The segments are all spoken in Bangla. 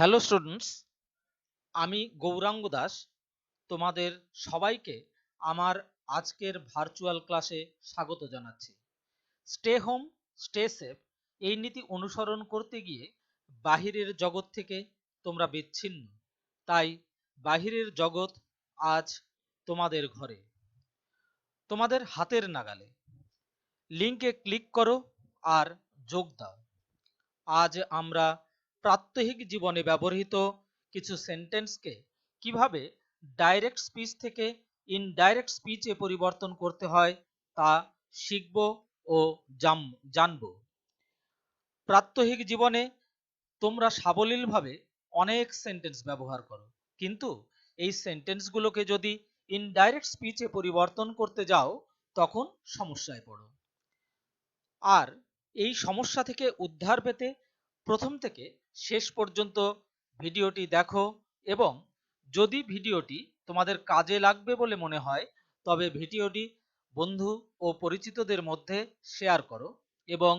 হ্যালো স্টুডেন্টস, আমি গৌরাঙ্গ দাস তোমাদের সবাইকে আমার আজকের ভার্চুয়াল ক্লাসে স্বাগত জানাচ্ছি। স্টে হোম, স্টে সেফ এই নীতি অনুসরণ করতে গিয়ে বাহিরের জগৎ থেকে তোমরা বিচ্ছিন্ন, তাই বাহিরের জগৎ আজ তোমাদের ঘরে, তোমাদের হাতের নাগালে। লিঙ্কে ক্লিক করো আর যোগ দাও। আজ আমরা প্রাত্যহিক জীবনে ব্যবহৃত কিছু সেন্টেন্সকে কিভাবে ডাইরেক্ট স্পিচ থেকে ইনডাইরেক্ট স্পিচে পরিবর্তন করতে হয় তা শিখব ও জানব। প্রাত্যহিক জীবনে তোমরা সাবলীলভাবে অনেক সেন্টেন্স ব্যবহার করো, কিন্তু এই সেন্টেন্সগুলোকে যদি ইনডাইরেক্ট স্পিচে পরিবর্তন করতে যাও তখন সমস্যায় পড়ো। আর এই সমস্যা থেকে উদ্ধার পেতে প্রথম থেকে শেষ পর্যন্ত ভিডিওটি দেখো এবং যদি ভিডিওটি তোমাদের কাজে লাগবে বলে মনে হয় তবে ভিডিওটি বন্ধু ও পরিচিতদের মধ্যে শেয়ার করো এবং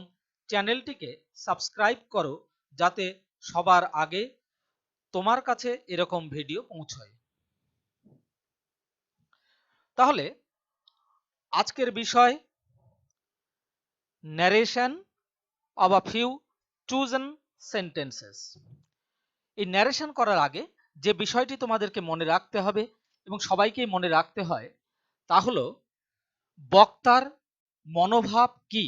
চ্যানেলটিকে সাবস্ক্রাইব করো যাতে সবার আগে তোমার কাছে এরকম ভিডিও পৌঁছয়। তাহলে আজকের বিষয় narration of a few chosen sentences। এই ন্যারেশন করার আগে যে বিষয়টি তোমাদেরকে মনে রাখতে হবে এবং সবাইকেই মনে রাখতে হয় তা হলো বক্তার মনোভাব কি।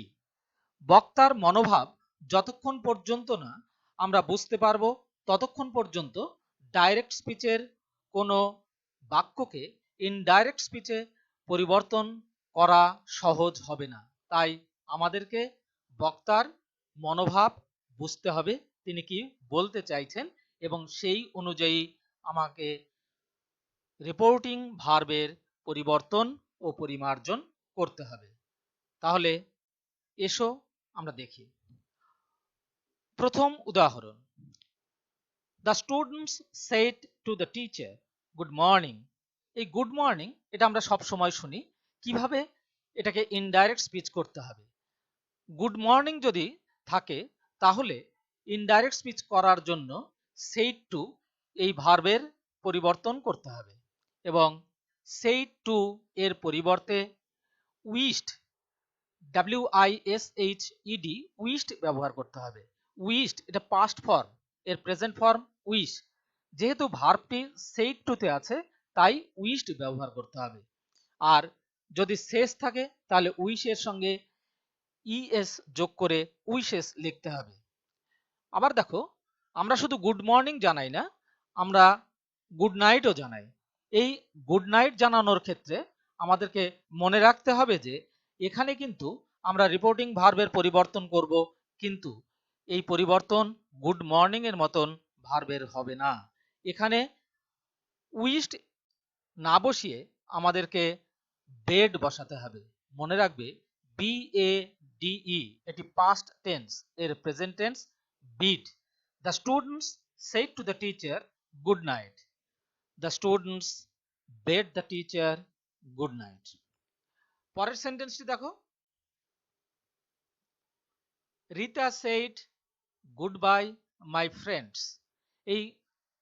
বক্তার মনোভাব যতক্ষণ পর্যন্ত না আমরা বুঝতে পারবো ততক্ষণ পর্যন্ত ডাইরেক্ট স্পিচের কোনো বাক্যকে ইনডাইরেক্ট স্পিচে পরিবর্তন করা সহজ হবে না। তাই আমাদেরকে বক্তার মনোভাব বুঝতে হবে, তিনি কি বলতে চাইছেন, এবং সেই অনুযায়ী আমাকে রিপোর্টিং ভার্বের পরিবর্তন ও পরিমার্জন করতে হবে। তাহলে এসো আমরা দেখি। প্রথম উদাহরণ, the students said to the teacher good morning. এই গুড মর্নিং এটা আমরা সব সময় শুনি, কিভাবে এটাকে ইনডাইরেক্ট স্পিচ করতে হবে। গুড মর্নিং যদি থাকে তাহলে ইনডাইরেক্ট স্পিচ করার জন্য সেড টু এই ভার্বের পরিবর্তন করতে হবে এবং সেড টু এর পরিবর্তে উইশড, WISHED, উইশড ব্যবহার করতে হবে। উইশড এটা পাস্ট ফর্ম, এর প্রেজেন্ট ফর্ম উইশ। যেহেতু ভার্বটি সেড টুতে আছে তাই উইশড ব্যবহার করতে হবে। আর যদি শেষ থাকে তাহলে উইশ এর সঙ্গে ইএস যোগ করে উইশেস লিখতে হবে। আবার দেখো, আমরা শুধু গুড মর্নিং জানাই না, আমরা গুড নাইটও জানাই। এই গুড নাইট জানানোর ক্ষেত্রে আমাদেরকে মনে রাখতে হবে যে এখানে কিন্তু আমরা রিপোর্টিং ভার্বের পরিবর্তন করব, কিন্তু এই পরিবর্তন গুড মর্নিং এর মতন ভার্বের হবে না। এখানে উইশড না বসিয়ে আমাদেরকে বেড বসাতে হবে। মনে রাখবে BADE এটি পাস্ট টেন্স, এর present tense bid. The students said to the teacher good night. The students bade the teacher good night. পরের সেন্টেন্সটি দেখো, Rita said goodbye my friends. এই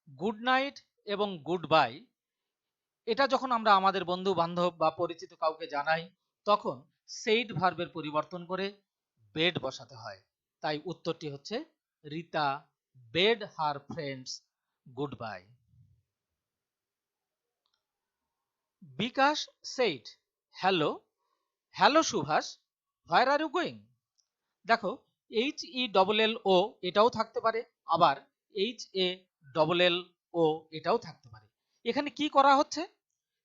গুড নাইট এবং গুড বাই এটা যখন আমরা আমাদের বন্ধু বান্ধব বা পরিচিত কাউকে জানাই তখন সেইড ভার্বের পরিবর্তন করে বেড বসাতে হয়। তাই উত্তরটি হচ্ছে Rita bade her friends goodbye. Bikash said hello, hello Subhash, where are you going. দেখো HELLO এটাও থাকতে পারে, আবার HALLO এটাও থাকতে পারে। এখানে কি করা হচ্ছে,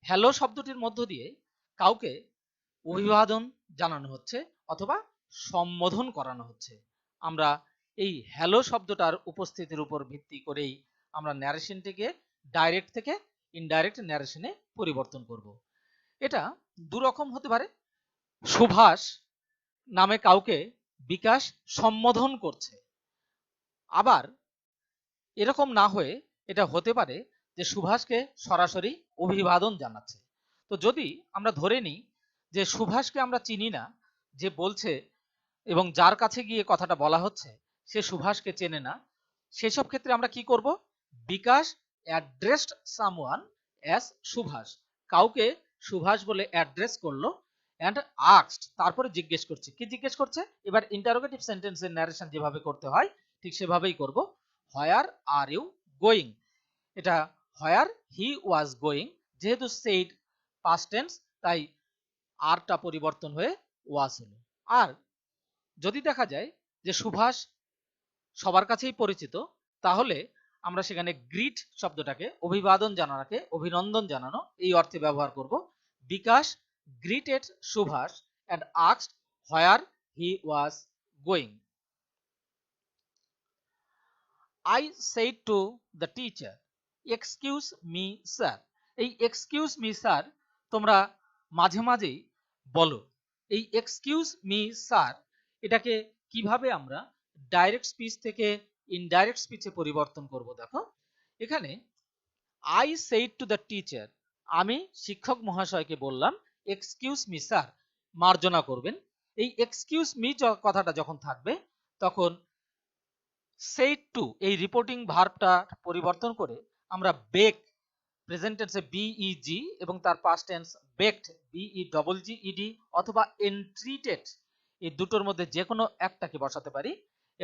হ্যালো শব্দটির মধ্য দিয়ে কাউকে অভিবাদন জানানো হচ্ছে অথবা সম্বোধন করানো হচ্ছে। আমরা এই হ্যালো শব্দটার উপস্থিতির উপর ভিত্তি করেই আমরা ন্যারেশনটিকে ডাইরেক্ট থেকে ইনডাইরেক্ট ন্যারেশনে পরিবর্তন করব। এটা দুরকম হতে পারে। সুভাষ নামে কাউকে বিকাশ সম্বোধন করছে, আবার এরকম না হয়ে এটা হতে পারে যে সুভাষকে সরাসরি অভিবাদন জানাচ্ছে। তো যদি আমরা ধরে নিই যে সুভাষকে আমরা চিনি না, যে বলছে এবং যার কাছে গিয়ে কথাটা বলা হচ্ছে সে সুভাষকে চেনে না, সেসব ক্ষেত্রে আমরা কি করব, বিকাশ অ্যাড্রেসড সামওয়ান অ্যাজ সুভাষ, কাউকে সুভাষ বলে অ্যাড্রেস করলো, অ্যান্ড আস্কড, তারপরে জিজ্ঞেস করছে, কি জিজ্ঞেস করছে, এবার ইন্টারোগেটিভ সেন্টেন্সের ন্যারেশন যেভাবে করতে হয় ঠিক সেভাবেই করব। হোয়ার আর ইউ গোয়িং, এটা হোয়ার হি ওয়াজ গোয়িং, যেহেতু সেইড পাস্ট টেন্স তাই আরটা পরিবর্তন হয়ে ওয়াজ হলো। আর যদি দেখা যায় যে সুভাষ সবার কাছেই পরিচিত, তাহলে আমরা সেখানে গ্রিট শব্দটাকে, অভিবাদন জানানোকে, অভিনন্দন জানানো এই অর্থে ব্যবহার করব। Bikash greeted Subhash and asked where he was going. I said to the teacher, excuse me sir. এই excuse me sir তোমরা মাঝে মাঝেই বলো। এই excuse me sir এটাকে কিভাবে আমরা ডাইরেক্ট স্পিচ থেকে ইনডাইরেক্ট স্পিচে পরিবর্তন করব দেখো। এখানে I said to the teacher, আমি শিক্ষক মহাশয়কে বললাম, এক্সকিউজ মি স্যার, মার্জনা করবেন। এই এক্সকিউজ মি কথাটা যখন থাকবে তখন said to এই রিপোর্টিং ভার্বটা পরিবর্তন করে আমরা বেক, প্রেজেন্ট টেন্সে বিইজি এবং তার পাস্ট টেন্স বেকড বিইজিইডি অথবা এন্ট্রিটেড, এই দুটোর মধ্যে যে কোনো একটাকে বসাতে পারি।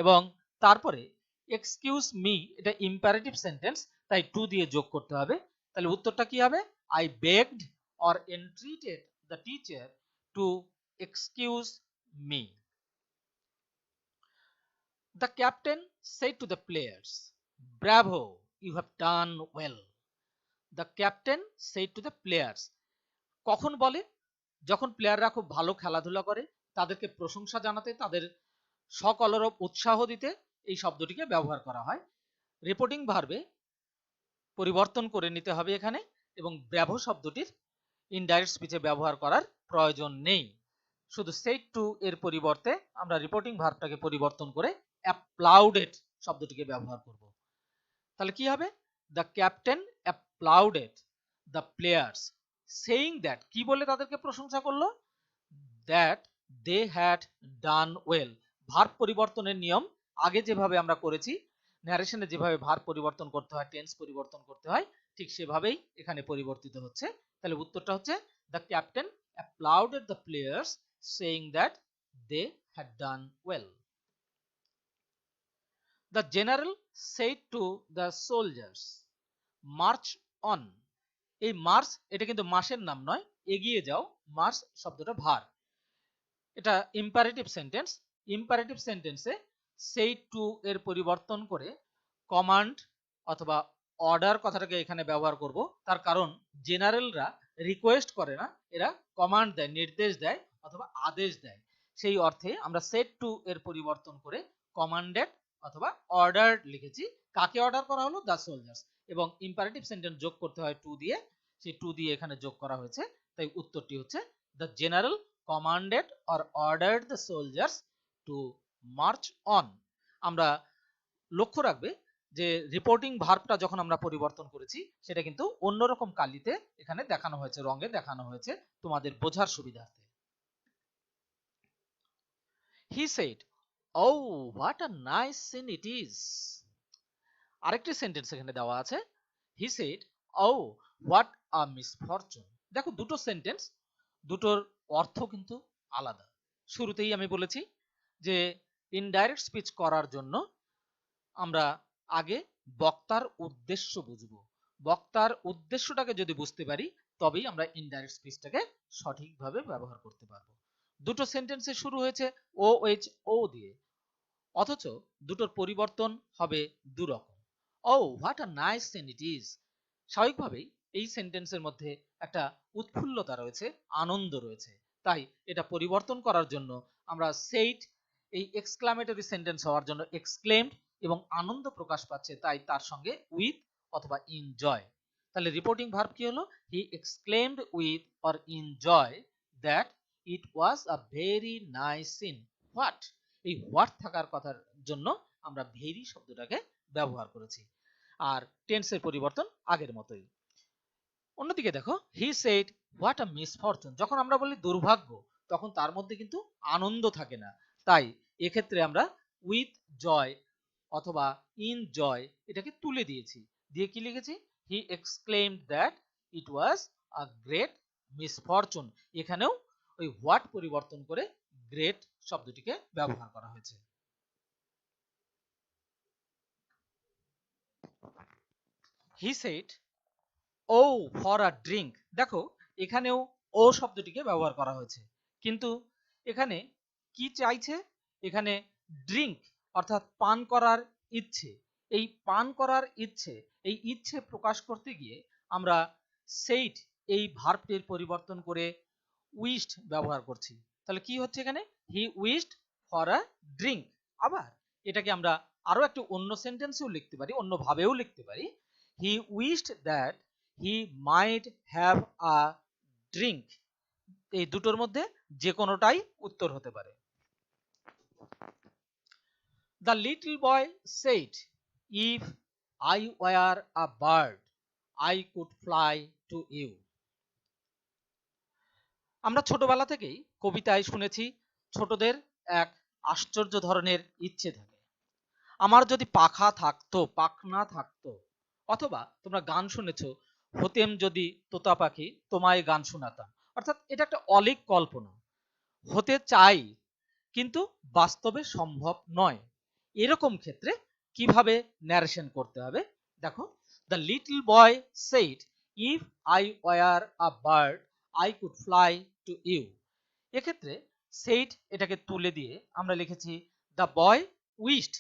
এবং তারপরে এক্সকিউজ মি এটা ইম্পারেটিভ সেন্টেন্স তাই টু দিয়ে যোগ করতে হবে। তাহলে উত্তরটা কি হবে? I begged or entreated the teacher to excuse me. The captain said to the players, "Bravo, you have done well." The captain said to the players. কখন বলে? যখন প্লেয়াররা খুব ভালো খেলাধুলা করে, তাদেরকে প্রশংসা জানাতে, তাদের সকলরব উৎসাহ দিতে এই শব্দটিকে ব্যবহার করা হয়। রিপোর্টিং ভার্বে পরিবর্তন করে নিতে হবে এখানে, এবং ব্র্যাভো শব্দটির ইনডাইরেক্ট স্পিচে ব্যবহার করার প্রয়োজন নেই। শুধু সেড টু এর পরিবর্তে আমরা রিপোর্টিং ভার্বটাকে পরিবর্তন করে অ্যাপ্লাউডেড শব্দটিকে ব্যবহার করব। তাহলে কি হবে? The captain applauded the players saying that, কি বলে তাদেরকে প্রশংসা করলো? That they had done well. Verb পরিবর্তনের নিয়ম আগে যেভাবে আমরা করেছি, ন্যারেশনে যেভাবে ভার্ব পরিবর্তন করতে হয়, টেন্স পরিবর্তন করতে হয়, ঠিক সেভাবেই এখানে পরিবর্তিত হচ্ছে। তাহলে উত্তরটা হচ্ছে the captain applauded the players saying that they had done well. The general said to the soldiers, march on. এই মার্চ এটা কিন্তু মাসের নাম নয়, এগিয়ে যাও। মার্চ শব্দটা ভার্ব, এটা ইম্পারেটিভ সেন্টেন্স। ইম্পারেটিভ সেন্টেন্সে said to এর পরিবর্তন করে কমান্ড অথবা অর্ডার কথাটাকে এখানে ব্যবহার করব। তার কারণ জেনারেলরা রিকোয়েস্ট করে না, এরা কমান্ড দেয়, নির্দেশ দেয় অথবা আদেশ দেয়। সেই অর্থে আমরা said to এর পরিবর্তন করে কমান্ডেড অথবা অর্ডার্ড লিখেছি। কাকে অর্ডার করা হলো? The soldiers. এবং ইম্পারেটিভ সেন্টেন্স যোগ করতে হয় টু দিয়ে, সেই টু দিয়ে এখানে যোগ করা হয়েছে। তাই উত্তরটি হচ্ছে the general commanded or ordered the soldiers to march on. আমরা লক্ষ্য রাখবে যে রিপোর্টিং ভার্বটা যখন আমরা পরিবর্তন করেছি সেটা কিন্তু অন্যরকম কালিতে এখানে দেখানো হয়েছে, রঙে দেখানো হয়েছে তোমাদের বোঝার সুবিধার্থে। He said, "Oh, what a nice scene it is." আরেকটি সেন্টেন্স এখানে দেওয়া আছে। He said, "Oh, what a misfortune." দেখো দুটো সেন্টেন্স, দুটোর অর্থ কিন্তু আলাদা। শুরুতেই আমি বলেছি যে ইনডাইরেক্ট স্পিচ করার জন্য আমরা আগে বক্তার উদ্দেশ্য বুঝব। বক্তার উদ্দেশ্যটাকে যদি বুঝতে পারি তবেই আমরা ইনডাইরেক্ট স্পিচটাকে সঠিকভাবে ব্যবহার করতে পারবো। দুটো সেন্টেন্সে শুরু হয়েছে ও এইচ ও দিয়ে, অথচ দুটোর পরিবর্তন হবে দুরকম। Oh what a nice scene it is. স্বাভাবিকভাবেই এই সেন্টেন্সের মধ্যে একটা উৎফুল্লতা রয়েছে, আনন্দ রয়েছে, তাই এটা পরিবর্তন করার জন্য আমরা সেইড এই এক্সক্লামেটরি সেন্টেন্স হওয়ার জন্য এক্সক্লেমড এবং আনন্দ প্রকাশ পাচ্ছে তাই তার সঙ্গে উইথ অথবা এনজয়। তাহলে রিপোর্টিং ভার্ব কি হলো? He exclaimed with or enjoy that it was a very nice scene. What, এই হোয়াট থাকার কথার জন্য আমরা ভেরি শব্দটাকে ব্যবহার করেছি। আর টেন্সের পরিবর্তন আগের মতোই। অন্যদিকে দেখো, he said what a misfortune. যখন আমরা বলি দুর্ভাগ্য তখন তার মধ্যে কিন্তু আনন্দ থাকে না, তাই এক্ষেত্রে আমরা উইথ জয় অথবা ইন জয় এটাকে তুলে দিয়েছি। দিয়ে কি লিখেছি, he exclaimed that it was a great misfortune. এখানেও ওই হোয়াট পরিবর্তন করে গ্রেট শব্দটিকে ব্যবহার করা হয়েছে। He said oh for a drink. দেখো এখানেও ও শব্দটিকে ব্যবহার করা হয়েছে, কিন্তু এখানে কি চাইছে, এখানে ড্রিঙ্ক অর্থাৎ পান করার ইচ্ছে। এই পান করার ইচ্ছে, এই ইচ্ছে প্রকাশ করতে গিয়ে আমরা সেইড এই ভার্বটির পরিবর্তন করে উইশড ব্যবহার করছি। তাহলে কি হচ্ছে এখানে, হি উইশড ফর আ ড্রিঙ্ক। আবার এটাকে আমরা আরো একটু অন্য সেন্টেন্সেও লিখতে পারি, অন্য ভাবেও লিখতে পারি, he wished that he might have a drink. এই দুটোর মধ্যে যে কোনোটাই উত্তর হতে পারে। The little boy said, if I were a bird, I could fly to you. আমরা ছোটবেলা থেকেই কবিতায় শুনেছি ছোটদের এক আশ্চর্য ধরনের ইচ্ছে থাকে, আমার যদি পাখা থাকতো, পাখনা থাকতো। অথবা তোমরা গান শুনেছো, হতেম যদি তোতা পাখি তোমায় গান শোনাতাম। অর্থাৎ এটা একটা অলীক কল্পনা, হতে চাই কিন্তু বাস্তবে সম্ভব নয়। এরকম ক্ষেত্রে কিভাবে ন্যারেশন করতে হবে দেখো, the little boy said, if I were a bird I could fly to you. এক্ষেত্রে সেইড এটাকে তুলে দিয়ে আমরা লিখেছি দ্য বয় উইশড।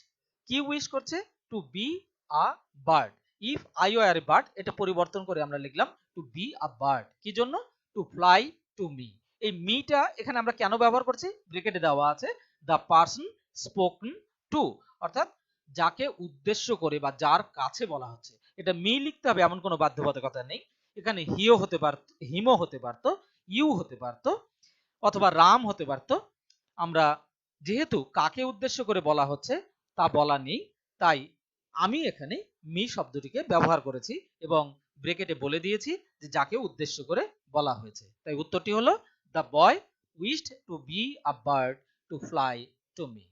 কি উইশ করছে, to be a bird. If I were a bird এটা পরিবর্তন করে আমরা লিখলাম টু বি আ বার্ড। কি জন্য, টু ফ্লাই টু মি। এই মিটা এখানে আমরা কেন ব্যবহার করছি, ব্র্যাকেটে দেওয়া আছে দ্য পারসন স্পোকেন টু, অর্থাৎ যাকে উদ্দেশ্য করে বা যার কাছে বলা হচ্ছে। এটা মি লিখতে হবে এমন কোনো বাধ্যবাধকতা নেই। এখানে হিও হতে পারত, হিমও হতে পারতো, ইউ হতে পারতো, অথবা রাম হতে পারতো। আমরা যেহেতু কাকে উদ্দেশ্য করে বলা হচ্ছে তা বলা নেই, তাই আমি এখানে মি শব্দটিকে ব্যবহার করেছি এবং ব্র্যাকেটে বলে দিয়েছি যে যাকে উদ্দেশ্য করে বলা হয়েছে। তাই উত্তরটি হলো the boy wished to be a bird to fly to me.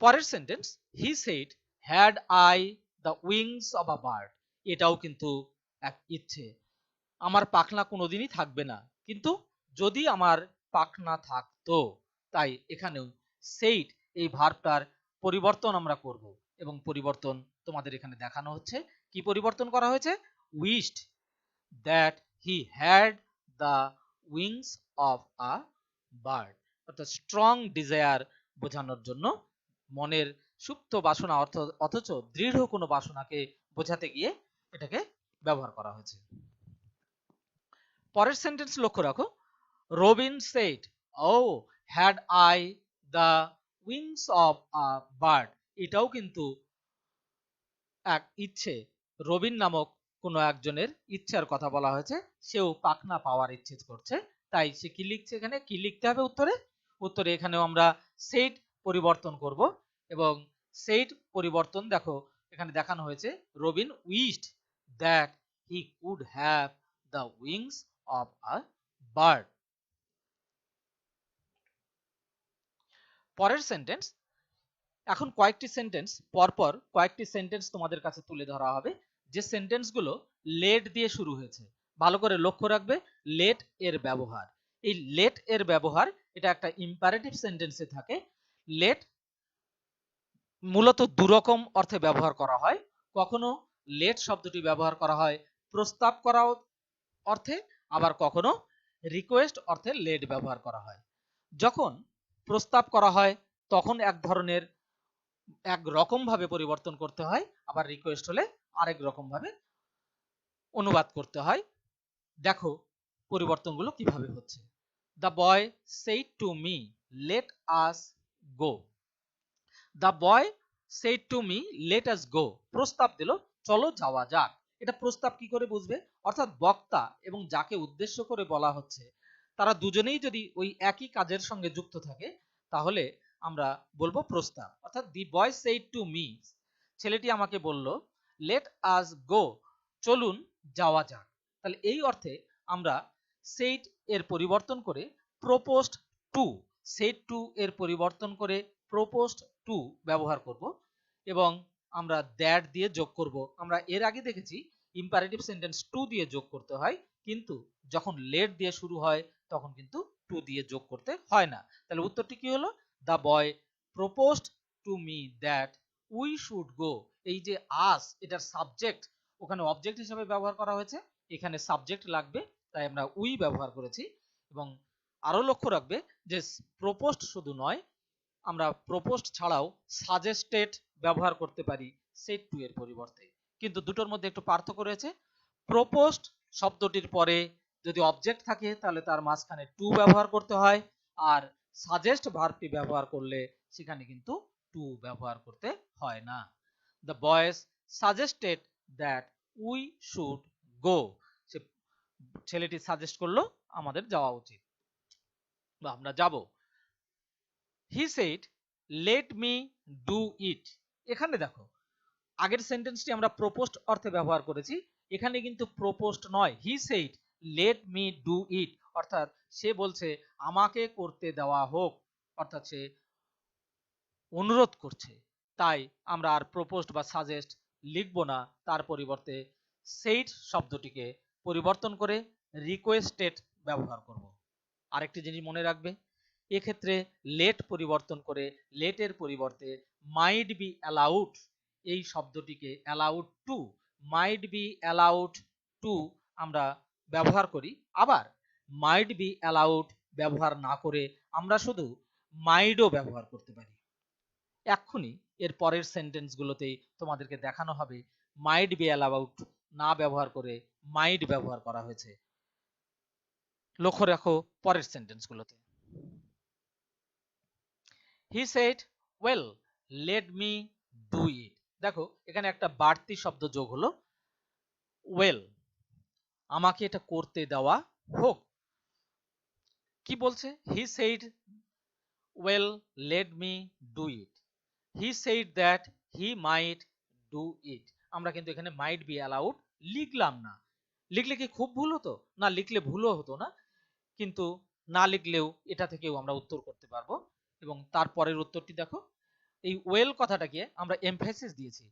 পরের sentence, he said had I the wings of a bird. এটাও কিন্তু এক ইচ্ছে, আমার পাখনা কোনোদিনই থাকবে না, কিন্তু যদি আমার পাখনা থাকতো। তাই এখানেও সেইড এই ভার্বটার পরিবর্তন আমরা করব, এবং পরিবর্তন তোমাদের এখানে দেখানো হচ্ছে। কি পরিবর্তন করা হয়েছে, wished that he had the wings of a bird. অর্থাৎ স্ট্রং ডিজায়ার বোঝানোর জন্য, মনের সুপ্ত বাসনা অথচ দৃঢ় কোনো বাসনাকে বোঝাতে গিয়ে এটাকে ব্যবহার করা হয়েছে। পরের সেন্টেন্স লক্ষ্য রাখো, Robin said oh had I the wings of a bird. এটাও কিন্তু এক ইচ্ছে, রবিন নামক কোনো একজনের ইচ্ছার কথা বলা হয়েছে, সেও পাখনা পাওয়ার ইচ্ছে করছে। তাই সে কি লিখছে, এখানে কি লিখতে হবে উত্তরে, উত্তরে এখানেও আমরা সেড পরিবর্তন করব, এবং সেড পরিবর্তন দেখো এখানে দেখানো হয়েছে, Robin wished that he could have the wings of a bird. পরের সেন্টেন্স, এখন কয়েকটি সেন্টেন্স পরপর কয়েকটি সেন্টেন্স তোমাদের কাছে তুলে ধরা হবে, যে সেন্টেন্সগুলো লেট দিয়ে শুরু হয়েছে। ভালো করে লক্ষ্য রাখবে লেট এর ব্যবহার। এই লেট এর ব্যবহার এটা একটা ইম্পারেটিভ সেন্টেন্সে থাকে। লেট মূলত দুরকম অর্থে ব্যবহার করা হয়। কখনো লেট শব্দটি ব্যবহার করা হয় প্রস্তাব করা অর্থে, আবার কখনো রিকোয়েস্ট অর্থে লেট ব্যবহার করা হয়। যখন প্রস্তাব করা হয় তখন এক ধরনের এক রকম ভাবে পরিবর্তন করতে হয়, আবার রিকোয়েস্ট হলে আরেক রকম ভাবে অনুবাদ করতে হয়। দেখো পরিবর্তনগুলো কিভাবে হচ্ছে। The boy said to me let us go. The boy said to me let us go, প্রস্তাব দিল চলো যাওয়া যাক। এটা প্রস্তাব কি করে বুঝবে, অর্থাৎ বক্তা এবং যাকে উদ্দেশ্য করে বলা হচ্ছে তারা দুজনেই যদি ওই একই কাজের সঙ্গে যুক্ত থাকে তাহলে আমরা বলবো প্রস্তাব। অর্থাৎ দি বয় সেড টু মি, ছেলেটি আমাকে বলল লেট আস গো, চলুন যাওয়া যাক। তাহলে এই অর্থে আমরা সেড এর পরিবর্তন করে প্রপোজড টু, সেড টু এর পরিবর্তন করে প্রপোজড টু ব্যবহার করব, এবং আমরা দ্যাট দিয়ে যোগ করব। আমরা এর আগে দেখেছি ইম্পারেটিভ সেন্টেন্স টু দিয়ে যোগ করতে হয়, কিন্তু যখন লেট দিয়ে শুরু হয় তখন কিন্তু টু দিয়ে যোগ করতে হয় না। তাহলে উত্তরটি কি হলো? The boy proposed to me that we should গো। এই যে আস, এটার সাবজেক্ট ওখানে অবজেক্ট হিসেবে ব্যবহার করা হয়েছে, এখানে সাবজেক্ট লাগবে, তাই আমরা উই ব্যবহার করেছি। এবং আরো লক্ষ্য রাখবে যে প্রপোজড শুধু নয়, আমরা প্রপোজড ছাড়াও সাজেস্টেড ব্যবহার করতে পারি সেট টু এর পরিবর্তে। কিন্তু দুটোর মধ্যে একটু পার্থক্য রয়েছে। প্রপোজড শব্দটির পরে যদি অবজেক্ট থাকে তাহলে তার মাঝখানে টু ব্যবহার করতে হয়, আর সাজেস্ট ভার্বটি ব্যবহার করলে সেখানে কিন্তু টু ব্যবহার করতে হয় না। The boys suggested that we should go. সে ছেলেটি সাজেস্ট করলো আমাদের যাওয়া উচিত বা আমরা যাব। He said let me do it. এখানে দেখো আগের সেন্টেন্সটি আমরা প্রপোজড অর্থে ব্যবহার করেছি, এখানে কিন্তু প্রপোজড নয়। হি সেড লেট মি ডু ইট, অর্থাৎ সে বলছে আমাকে করতে দেওয়া হোক, অর্থাৎ সে অনুরোধ করছে। তাই আমরা আর প্রপোজড বা সাজেস্ট লিখব না, তার পরিবর্তে সেইড শব্দটিকে পরিবর্তন করে রিকোয়েস্টেড ব্যবহার করব। আরেকটি জিনিস মনে রাখবে, এক্ষেত্রে লেট পরিবর্তন করে লেটের পরিবর্তে মাইট বি অ্যালাউড এই শব্দটিকে allowed to, might be allowed to আমরা ব্যবহার করি। আবার মাইট বি অ্যালাউড ব্যবহার না করে আমরা শুধু মাইডও ব্যবহার করতে পারি। এক্ষুনি এর পরের সেন্টেন্সগুলোতেই তোমাদেরকে দেখানো হবে মাইট বি অ্যালাউড না ব্যবহার করে মাইট ব্যবহার করা হয়েছে। লক্ষ্য রাখো পরের সেন্টেন্সগুলোতে। He said well let me do it. দেখো এখানে একটা বাড়তি শব্দ যোগ হলো, ওয়েল, আমাকে এটা করতে দেওয়া হোক। কি বলছে? হি said well let me do it. He said that he might do it. আমরা কিন্তু এখানে মাইট বি অ্যালাউড লিখলাম না। লিখলে কি খুব ভুল হতো? না, লিখলে ভুলও হতো না, কিন্তু না লিখলেও এটা থেকেও আমরা উত্তর করতে পারবো। এবং তারপরের উত্তরটি দেখো, এই ওয়েল কথাটাকে আমরা এমফেসিস দিয়েছি,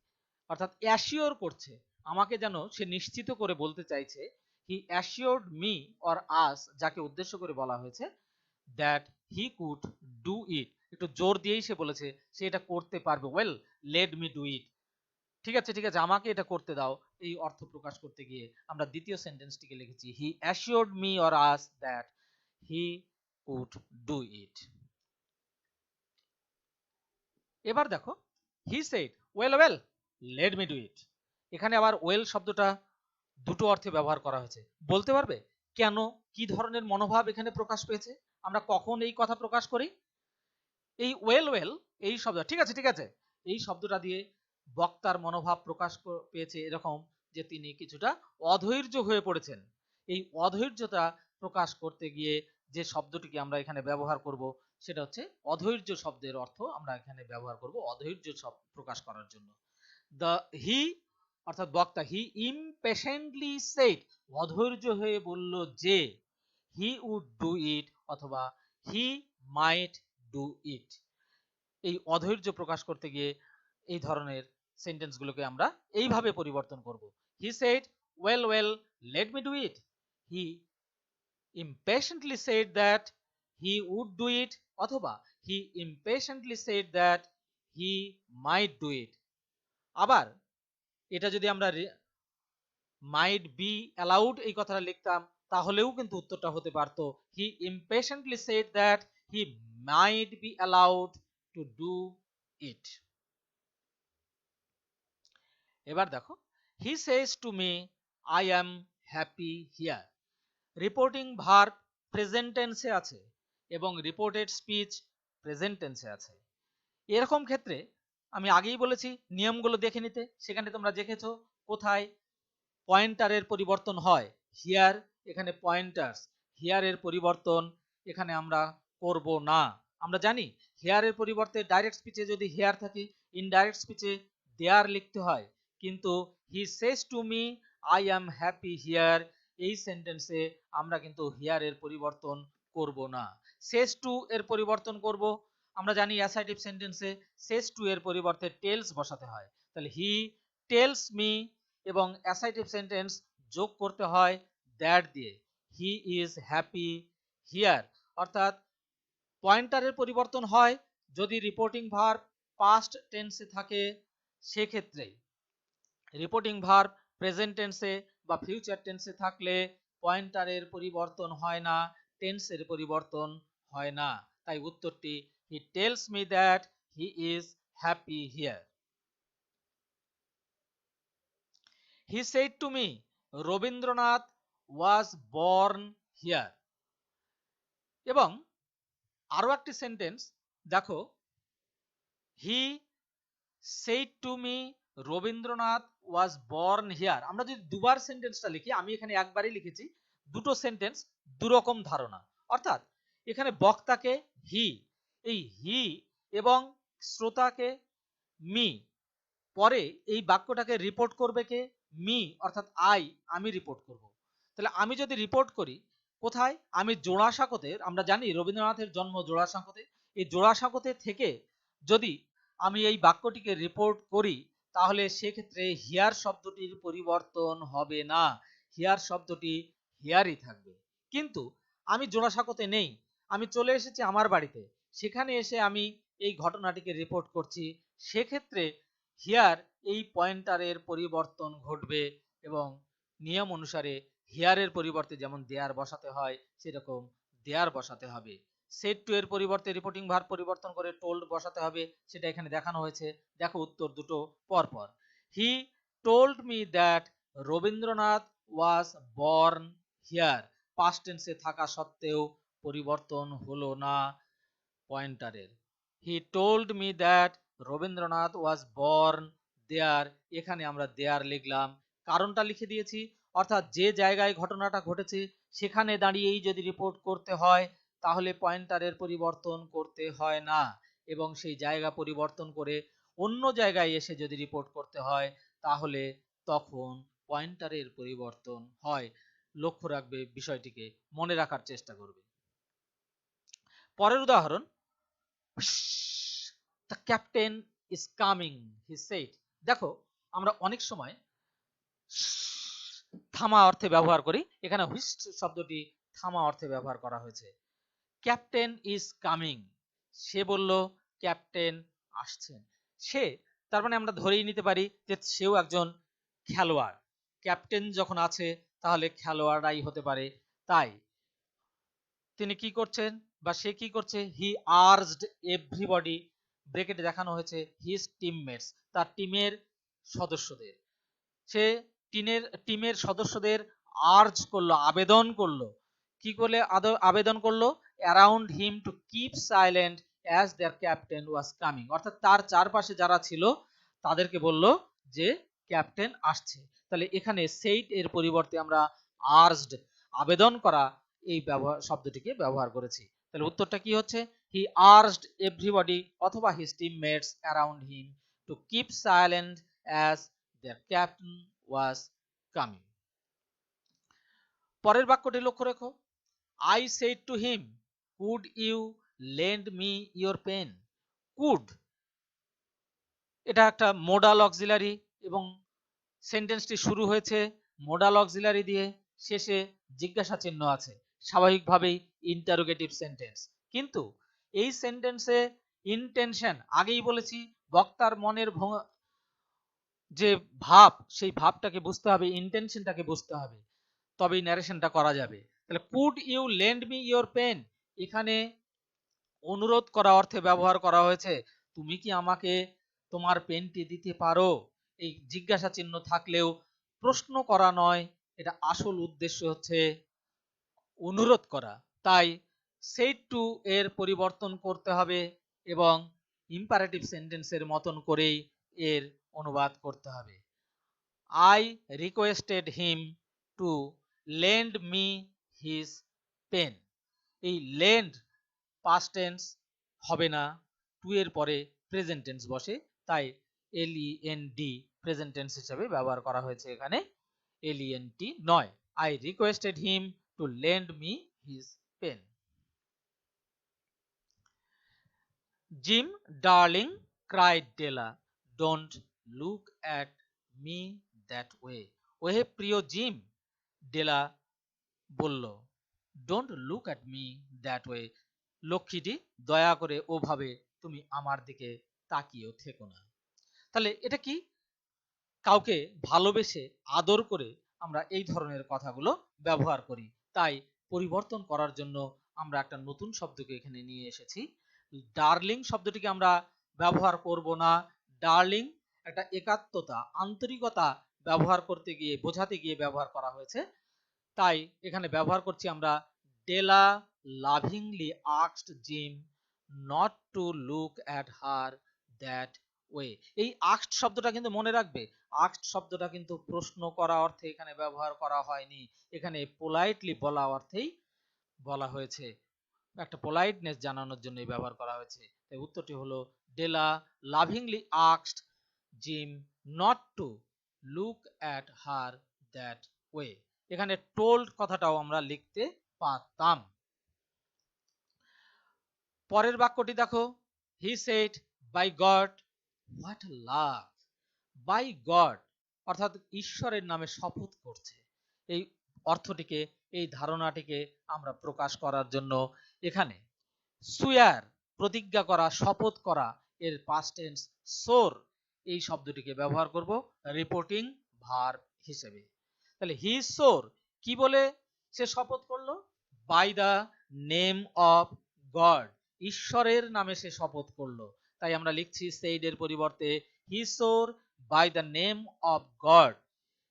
অর্থাৎ অ্যাসিওর করছে আমাকে, যেন সে নিশ্চিত করে বলতে চাইছে। হি অ্যাসিওরড মি অর আস, যাকে উদ্দেশ্য করে বলা হয়েছে, দ্যাট হি কুড ডু ইট। একটু জোর দিয়েই সে বলেছে সে এটা করতে পারবে। ওয়েল লেট মি ডু ইট, ঠিক আছে ঠিক আছে, আমাকে এটা করতে দাও। এই অর্থ প্রকাশ করতে গিয়ে আমরা দ্বিতীয় সেন্টেন্সটিকে লিখেছি he assured me or us that he could do it. এবার দেখো he said well well let me do it. এখানে আবার ওয়েল শব্দটা দুটো অর্থে ব্যবহার করা হয়েছে। বলতে পারবে কেন, কি ধরনের মনোভাব এখানে প্রকাশ পেয়েছে? আমরা কখন এই কথা প্রকাশ করি? এই ওয়েল ওয়েল এই শব্দ, ঠিক আছে ঠিক আছে, এই শব্দটা দিয়ে বক্তার মনোভাব প্রকাশ পেয়েছে এরকম যে তিনি কিছুটা অধৈর্য হয়ে পড়েছেন। এই অধৈর্যতা প্রকাশ করতে গিয়ে যে শব্দটিকে আমরা এখানে ব্যবহার করব সেটা হচ্ছে অধৈর্য শব্দের অর্থ আমরা এখানে ব্যবহার করব অধৈর্য প্রকাশ করার জন্য। দ্য হি অর্থাৎ বক্তা, হি ইমপেশেন্টলি সেড, অধৈর্য হয়ে বলল যে, হি উড ডু ইট অথবা হি মাইট ডু ইট। এই অধৈর্য প্রকাশ করতে গিয়ে এই ধরনের সেন্টেন্সগুলোকে আমরা এইভাবে পরিবর্তন করব। হি said well well let me do it. He impatiently said that he would do it অথবা he impatiently said that he might do it। আবার এটা যদি আমরা might be allowed এই কথাটা লিখতাম তাহলেও কিন্তু উত্তরটা হতে পারতো he impatiently said that he might be allowed to do it। এবার দেখো he says to me I am happy here। Reporting verb present টেন্সে আছে এবং রিপোর্টেড স্পিচ প্রেজেন্ট টেন্সে আছে। এরকম ক্ষেত্রে আমি আগেই বলেছি নিয়মগুলো দেখে নিতে, সেখানে তোমরা দেখেছো কোথায় পয়েন্টারের পরিবর্তন হয়। হিয়ার, এখানে পয়েন্টার্স, হিয়ারের পরিবর্তন এখানে আমরা করব না। আমরা জানি হেয়ারের পরিবর্তে ডাইরেক্ট স্পিচে যদি হেয়ার থাকে ইনডাইরেক্ট স্পিচে দেয়ার লিখতে হয়, কিন্তু he says to me I am happy here এই সেন্টেন্সে আমরা কিন্তু হিয়ার এর পরিবর্তন করব না, সেজ টু এর পরিবর্তন করব। আমরা জানি অ্যাসার্টিভ সেন্টেন্সে সেজ টু এর পরিবর্তে টেলস বসাতে হয়, তাহলে হি টেলস মি এবং অ্যাসার্টিভ সেন্টেন্স যোগ করতে হয় দ্যাট দিয়ে, হি ইজ হ্যাপি হিয়ার। অর্থাৎ পয়েন্টারের পরিবর্তন হয় যদি রিপোর্টিং ভার্ব পাস্ট টেন্সে থাকে, সেক্ষেত্রে রিপোর্টিং ভার্ব প্রেজেন্ট টেন্সে বা ফিউচার টেন্সে থাকলে পয়েন্টারের পরিবর্তন হয় না, টেন্সের পরিবর্তন হয় না। তাই উত্তরটি he tells me that he is happy here. He said to me Rabindranath was born here. এবং আরো একটি সেন্টেন্স দেখো, he said to me Rabindranath was born here. আমরা যদি দুবার সেন্টেন্সটা লিখি, আমি এখানে একবারই লিখেছি, দুটো সেন্টেন্স দুরকম ধারণা। অর্থাৎ এখানে বক্তাকে হি, এই হি এবং শ্রোতাকে মি, পরে এই বাক্যটাকে রিপোর্ট করবে কে? মি, অর্থাৎ আমি রিপোর্ট করব। তাহলে আমি যদি রিপোর্ট করি কোথায়? আমি জোড়াসাঁকোতে, আমরা জানি রবীন্দ্রনাথের জন্ম জোড়াসাঁকোতে, এই জোড়াসাঁকোতে থেকে যদি আমি এই বাক্যটিকে রিপোর্ট করি, তাহলে সেক্ষেত্রে হিয়ার শব্দটির পরিবর্তন হবে না, হিয়ার শব্দটি হিয়ারই থাকবে। কিন্তু আমি জোড়াসাঁকোতে নেই, আমি চলে এসেছি আমার বাড়িতে, সেখানে এসে আমি এই ঘটনাটিকে রিপোর্ট করছি, সেক্ষেত্রে হিয়ার এই পয়েন্টারের পরিবর্তন ঘটবে এবং নিয়ম অনুসারে হিয়ারের পরিবর্তে যেমন দেয়ার বসাতে হয় সেরকম দেয়ার বসাতে হবে। সেড টু এর পরিবর্তে রিপোর্টিং ভার্ব পরিবর্তন করে টোল্ড বসাতে হবে, সেটা এখানে দেখানো হয়েছে। দেখো উত্তর দুটো পরপর। He told me that Rabindranath was born here, past টেন্সে থাকা সত্ত্বেও পরিবর্তন হলো না পয়েন্টারের। He told me that Rabindranath was born there, এখানে আমরা দেয়ার লিখলাম, কারণটা লিখে দিয়েছি। অর্থাৎ যে জায়গায় ঘটনাটা ঘটেছে সেখানে দাঁড়িয়েই যদি রিপোর্ট করতে হয় তাহলে পয়েন্টারের পরিবর্তন করতে হয় না, এবং সেই জায়গা পরিবর্তন করে অন্য জায়গায় এসে যদি রিপোর্ট করতে হয় তাহলে তখন পয়েন্টারের পরিবর্তন হয়। লক্ষ্য রাখবে, বিষয়টিকে মনে রাখার চেষ্টা করবে। পরের উদাহরণ, the captain is coming he said। দেখো আমরা অনেক সময় থামা অর্থে ব্যবহার করি, এখানে হুইস্ট শব্দটি থামা অর্থে ব্যবহার করা হয়েছে। ক্যাপ্টেন ইজ কামিং, সে বলল ক্যাপ্টেন আসছেন। সে, তার মানে আমরা ধরেই নিতে পারি যে সেও একজন খেলোয়াড়। ক্যাপ্টেন যখন আছে তাহলে খেলোয়াড়রাই হতে পারে। তাই তিনি কি করছেন বা সে কি করছে? হি আর্জড এভরিবডি, ব্রেকেটে দেখানো হয়েছে হিজ টিমমেটস, তার টিমের সদস্যদের। সে টিমের সদস্যদের আর্জ করলো, আবেদন করলো। কি করলে আবেদন করলো? Around him to keep silent as their captain was coming. অর্থাৎ তার চারপাশে যারা ছিল তাদেরকে বলল যে ক্যাপ্টেন আসছে। তাহলে এখানে সেইট এর পরিবর্তে আমরা আর্জড, আবেদন করা, এই শব্দটিকে ব্যবহার করেছি। তাহলে উত্তরটা কি হচ্ছে? হি আর্জড এভরিবডি অথবা his teammates around him to keep silent as their captain was coming. পরের বাক্যটি লক্ষ্য রেখো, I said to him could you lend me your pen. Could, এটা একটা মোডাল অক্সিলারি এবং সেন্টেন্সটি শুরু হয়েছে মোডাল অক্সিলারি দিয়ে, শেষে জিজ্ঞাসা চিহ্ন আছে, স্বাভাবিকভাবেই ইন্টারোগেটিভ সেন্টেন্স। কিন্তু এই সেন্টেন্সে ইন্টেনশন, আগেই বলেছি বক্তার মনের যে ভাব, সেই ভাবটাকে বুঝতে হবে, ইন্টেনশনটাকে বুঝতে হবে, তবেই ন্যারেশনটা করা যাবে। তাহলে could you lend me your pen, এখানে অনুরোধ করা অর্থে ব্যবহার করা হয়েছে, তুমি কি আমাকে তোমার পেনটি দিতে পারো? এই জিজ্ঞাসা চিহ্ন থাকলেও প্রশ্ন করা নয়, এটা আসল উদ্দেশ্য হচ্ছে অনুরোধ করা। তাই সেড টু এর পরিবর্তন করতে হবে এবং ইম্পারেটিভ সেন্টেন্সের মতন করেই এর অনুবাদ করতে হবে। I requested him to lend me his pen। এই lend past tense হবে না, টু এর পরে প্রেজেন্ট টেন্স বসে, তাই lend প্রেজেন্ট টেন্স হিসেবে ব্যবহার করা হয়েছে এখানে, lent নয়। I requested him to lend me his pen। Jim darling cried Della, don't look at me that way. ওহে প্রিয় জিম, ডেলা বলল, don't look at me that way, লক্ষ্মীটি দয়া করে ওভাবে তুমি আমার দিকে তাকিয়েও থেকো না। তাহলে এটা কি, কাউকে ভালোবেসে আদর করে আমরা এই ধরনের কথাগুলো ব্যবহার করি। তাই পরিবর্তন করার জন্য আমরা একটা নতুন শব্দকে এখানে নিয়ে এসেছি। ডার্লিং শব্দটিকে আমরা ব্যবহার করব না। ডার্লিং একটা একাত্মতা, আন্তরিকতা ব্যবহার করতে গিয়ে, বোঝাতে গিয়ে ব্যবহার করা হয়েছে। তাই এখানে ব্যবহার করছি আমরা, Della lovingly asked Jim not to look at her that way. এই আস্কড শব্দটা কিন্তু মনে রাখবে, আস্কড শব্দটা কিন্তু প্রশ্ন করা অর্থে এখানে ব্যবহার করা হয়নি, এখানে পোলাইটলি বলা অর্থেই বলা হয়েছে, একটা পোলাইটনেস জানানোর জন্য ব্যবহার করা হয়েছে। তাই উত্তরটি হলো, Della lovingly asked Jim not to look at her that way. এখানে টোল্ড কথাটাও আমরা লিখতে পারতাম। পরের বাক্যটি দেখো, he said by God, what a love. By God অর্থাৎ ঈশ্বরের নামে শপথ করছে। এই অর্থটিকে, এই ধারণাটিকে আমরা প্রকাশ করার জন্য এখানে সুয়ার, প্রতিজ্ঞা করা, শপথ করা, এর পাস্ট টেন্স সোর, এই শব্দটিকে ব্যবহার করব রিপোর্টিং ভার্ব হিসেবে। তাহলে হি সোর, কি বলে সে শপথ করলো? By the name of God, ঈশ্বরের নামে সে শপথ করলো। তাই আমরা লিখছি সেইড এর পরিবর্তে he swore by the name of God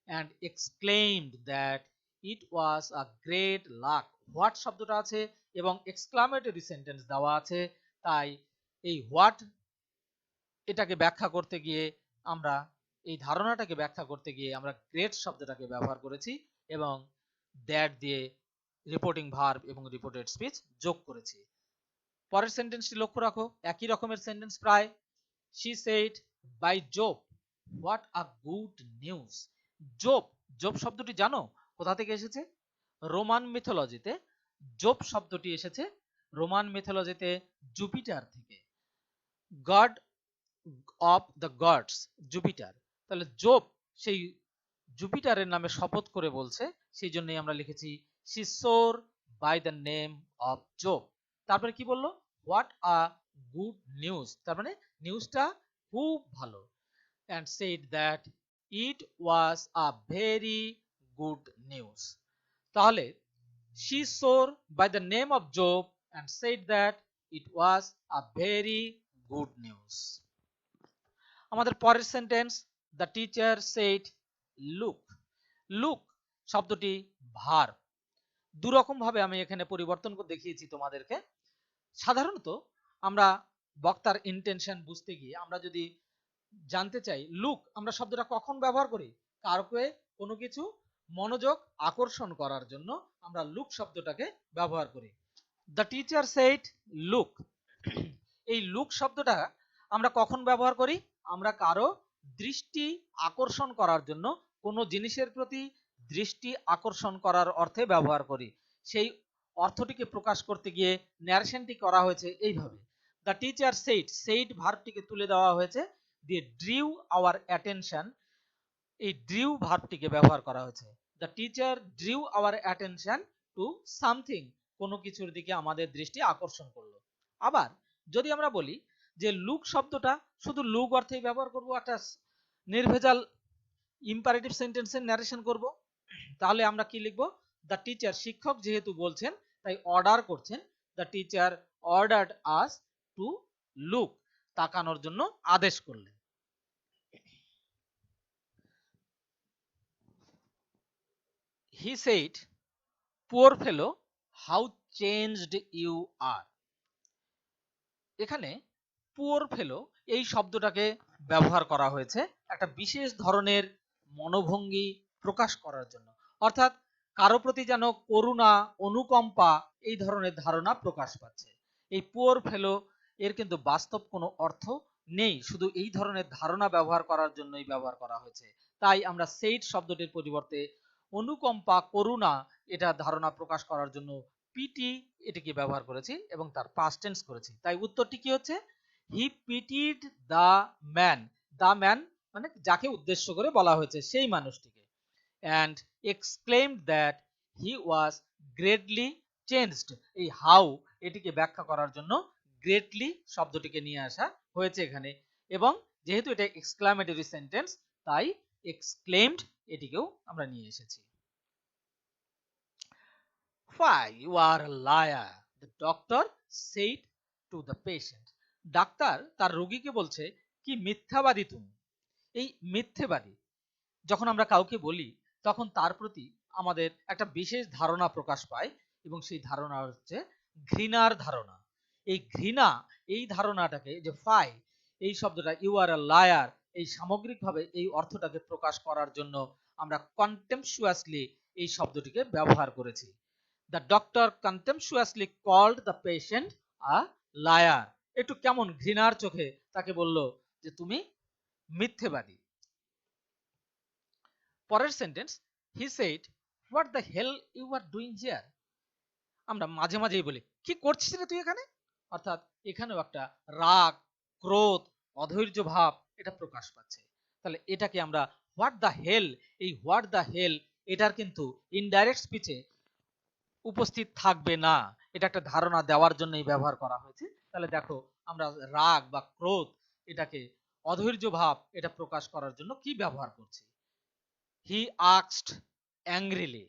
and exclaimed that it was a great luck. What শব্দটা আছে এবং এক্সক্লামেটরি সেন্টেন্স দেওয়া আছে, তাই এই হোয়াট এটাকে ব্যাখ্যা করতে গিয়ে আমরা, এই ধারণাটাকে ব্যাখ্যা করতে গিয়ে আমরা গ্রেট শব্দটাকে ব্যবহার করেছি এবং দ্যাট দিয়ে রিপোর্টিং ভার্ব এবং রিপোর্টেড স্পিচ যোগ করেছি। পরের সেন্টেন্সটি লক্ষ্য রাখো, একই রকমের সেন্টেন্স প্রায়। she said by Job, what a good news. Job, job শব্দটি জানো কোথা থেকে এসেছে? রোমান মিথোলজিতে জোব শব্দটি এসেছে রোমান মিথোলজিতে জুপিটার থেকে, god of the gods, Jupiter. তাহলে জোব সেই জুপিটারের নামে শপথ করে বলছে, সেই জন্যই আমরা লিখেছি she swore by the name of Job। তারপরে কি বললো? হোয়াট আ গুড নিউজ, তার মানে নিউজটা খুব ভালো। and said that it was a very good news। তাহলে she swore by the name of Job and said that it was a very good news। আমাদের পরের sentence, the teacher said look। look শব্দটি ভার্ব, দুরকম ভাবে আমি এখানে পরিবর্তন করে দেখিয়েছি তোমাদেরকে। সাধারণত আমরা বক্তার ইন্টেনশন বুঝতে গিয়ে আমরা যদি জানতে চাই লুক আমরা শব্দটা কখন ব্যবহার করি, কাউকে কোনো কিছু মনোযোগ আকর্ষণ করার জন্য আমরা লুক শব্দটাকে ব্যবহার করি। দ্য টিচার সেড লুক, এই লুক শব্দটা আমরা কখন ব্যবহার করি? আমরা কারো দৃষ্টি আকর্ষণ করার জন্য, কোনো জিনিসের প্রতি দৃষ্টি আকর্ষণ করার অর্থে ব্যবহার করি। সেই অর্থটিকে প্রকাশ করতে গিয়ে ন্যারেশনটি করা হয়েছে এইভাবে, দ্য টিচার সেড, সেড ভার্বটিকে তুলে দেওয়া হয়েছে দিয়ে ড্রিউ আওয়ার অ্যাটেনশন, এই ড্রিউ ভার্বটিকে ব্যবহার করা হয়েছে। The teacher drew hour attention to something, কোনো কিছুর দিকে আমাদের দৃষ্টি আকর্ষণ করলো। আবার যদি আমরা বলি যে লুক শব্দটা শুধু লুক অর্থেই ব্যবহার করব, একটা নির্ভেজাল ইম্পারেটিভ সেন্টেন্সের ন্যারেশন করব, তাহলে আমরা কি লিখব? দ্য টিচার, শিক্ষক যেহেতু বলছেন তাই অর্ডার করছেন, the teacher ordered us to look, তাকানোর জন্য আদেশ করলেন। He said, poor fellow, how changed you are। এখানে পুয়ার ফেলো এই শব্দটাকে ব্যবহার করা হয়েছে একটা বিশেষ ধরনের মনোভঙ্গি প্রকাশ করার জন্য, অর্থাৎ কারো প্রতি যেন করুণা, অনুকম্পা এই ধরনের ধারণা প্রকাশ পাচ্ছে। এই পুয়ার ফেলো এর কিন্তু বাস্তব কোনো অর্থ নেই, শুধু এই ধরনের ধারণা ব্যবহার করার জন্যই ব্যবহার করা হয়েছে। তাই আমরা সেইড শব্দটির পরিবর্তে অনুকম্পা, করুণা এটা ধারণা প্রকাশ করার জন্য পিটি এটিকে ব্যবহার করেছি এবং তার পাস্ট টেন্স করেছি। তাই উত্তরটি কি হচ্ছে? He pitied the man, the man মানে যাকে উদ্দেশ্য করে বলা হয়েছে সেই মানুষটিকে, and exclaimed that he was greatly changed। এই হাউ এটিকে ব্যাখ্যা করার জন্য গ্রেটলি শব্দটিকে নিয়ে আসা হয়েছে এখানে, এবং যেহেতু এটা এক্সক্লামেটরি সেন্টেন্স তাই এক্সক্লেমড এটিকেও আমরা নিয়ে এসেছি। Why you are a liar, the doctor said to the patient। Doctor তার রোগীকে বলছে কি মিথ্যাবাদী তুমি। এই মিথ্যেবাদী যখন আমরা কাউকে বলি তখন তার প্রতি আমাদের একটা বিশেষ ধারণা প্রকাশ পায়, এবং সেই ধারণা হচ্ছে ঘৃণার ধারণা। এই ঘৃণা, এই ধারণাটাকে যে ফাই, এই শব্দটা ইউ আর আ লায়ার, এই সামগ্রিকভাবে এই অর্থটাকে প্রকাশ করার জন্য আমরা কন্টেম্পচুয়াসলি এই শব্দটিকে ব্যবহার করেছি। The doctor contemptuously called the patient a liar. একটু কেমন ঘৃণার চোখে তাকে বলল যে তুমি মিথ্যেবাদী। পরের sentence, he said what the hell you are doing here. আমরা মাঝে মাঝেই বলি কি করছিস রে তুই এখানে, অর্থাৎ এখানেও একটা রাগ, ক্রোধ, অধৈর্য ভাব এটা প্রকাশ পাচ্ছে। তাহলে এটাকে আমরা হোয়াট দ্য হেল, এই হোয়াট দ্য হেল এটার কিন্তু ইনডাইরেক্ট স্পিচে উপস্থিত থাকবে না, এটা একটা ধারণা দেওয়ার জন্যই ব্যবহার করা হয়েছে। তাহলে দেখো আমরা রাগ বা ক্রোধ এটাকে, অধৈর্য ভাব এটা প্রকাশ করার জন্য কি ব্যবহার করছি। He asked angrily